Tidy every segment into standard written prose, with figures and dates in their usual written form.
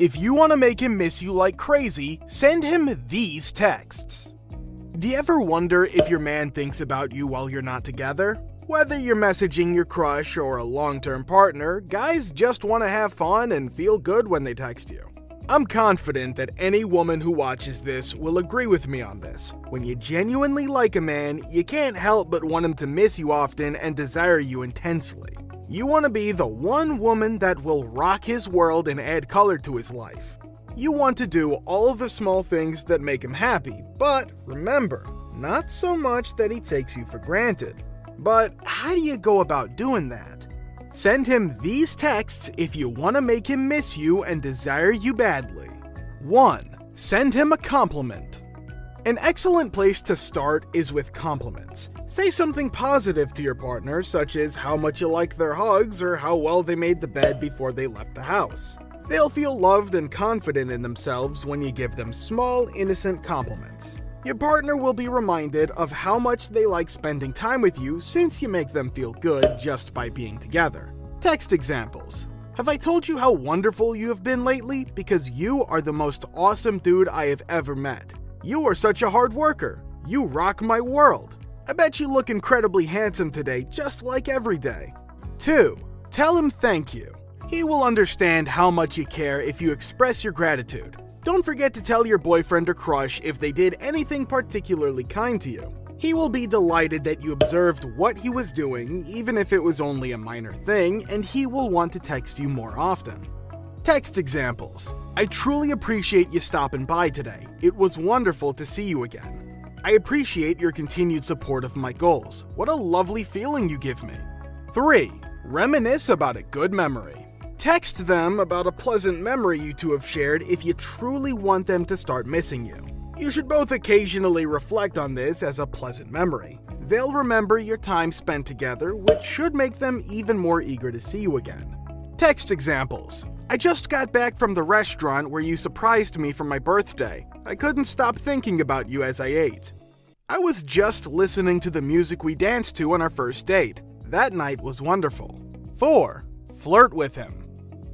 If you want to make him miss you like crazy, send him these texts. Do you ever wonder if your man thinks about you while you're not together? Whether you're messaging your crush or a long-term partner, guys just want to have fun and feel good when they text you. I'm confident that any woman who watches this will agree with me on this. When you genuinely like a man, you can't help but want him to miss you often and desire you intensely. You want to be the one woman that will rock his world and add color to his life. You want to do all of the small things that make him happy, but remember, not so much that he takes you for granted. But how do you go about doing that? Send him these texts if you want to make him miss you and desire you badly. 1. Send him a compliment. An excellent place to start is with compliments. Say something positive to your partner, such as how much you like their hugs or how well they made the bed before they left the house. They'll feel loved and confident in themselves when you give them small, innocent compliments. Your partner will be reminded of how much they like spending time with you since you make them feel good just by being together. Text examples. Have I told you how wonderful you have been lately? Because you are the most awesome dude I have ever met. You are such a hard worker. You rock my world. I bet you look incredibly handsome today, just like every day. 2. Tell him thank you. He will understand how much you care if you express your gratitude. Don't forget to tell your boyfriend or crush if they did anything particularly kind to you. He will be delighted that you observed what he was doing, even if it was only a minor thing, and he will want to text you more often. Text examples. I truly appreciate you stopping by today. It was wonderful to see you again. I appreciate your continued support of my goals. What a lovely feeling you give me. 3. Reminisce about a good memory. Text them about a pleasant memory you two have shared if you truly want them to start missing you. You should both occasionally reflect on this as a pleasant memory. They'll remember your time spent together, which should make them even more eager to see you again. Text examples. I just got back from the restaurant where you surprised me for my birthday. I couldn't stop thinking about you as I ate. I was just listening to the music we danced to on our first date. That night was wonderful. 4. Flirt with him.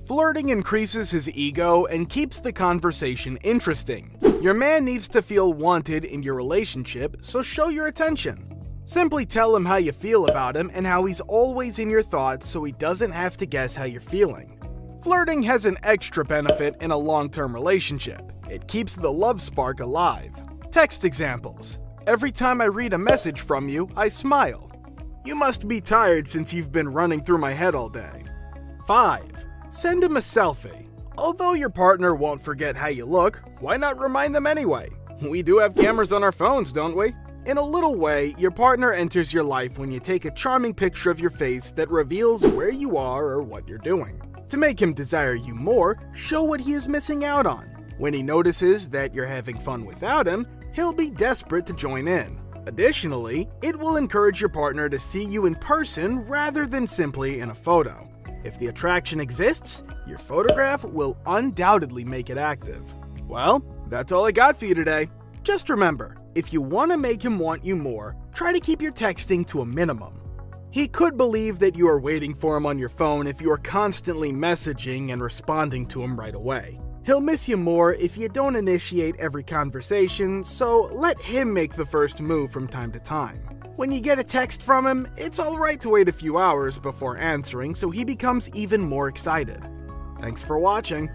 Flirting increases his ego and keeps the conversation interesting. Your man needs to feel wanted in your relationship, so show your attention. Simply tell him how you feel about him and how he's always in your thoughts so he doesn't have to guess how you're feeling. Flirting has an extra benefit in a long-term relationship. It keeps the love spark alive. Text examples. Every time I read a message from you, I smile. You must be tired since you've been running through my head all day. 5. Send him a selfie. Although your partner won't forget how you look, why not remind them anyway? We do have cameras on our phones, don't we? In a little way, your partner enters your life when you take a charming picture of your face that reveals where you are or what you're doing. To make him desire you more, show what he is missing out on. When he notices that you're having fun without him, he'll be desperate to join in. Additionally, it will encourage your partner to see you in person rather than simply in a photo. If the attraction exists, your photograph will undoubtedly make it active. Well, that's all I got for you today. Just remember, if you want to make him want you more, try to keep your texting to a minimum. He could believe that you are waiting for him on your phone if you are constantly messaging and responding to him right away. He'll miss you more if you don't initiate every conversation, so let him make the first move from time to time. When you get a text from him, it's alright to wait a few hours before answering so he becomes even more excited. Thanks for watching.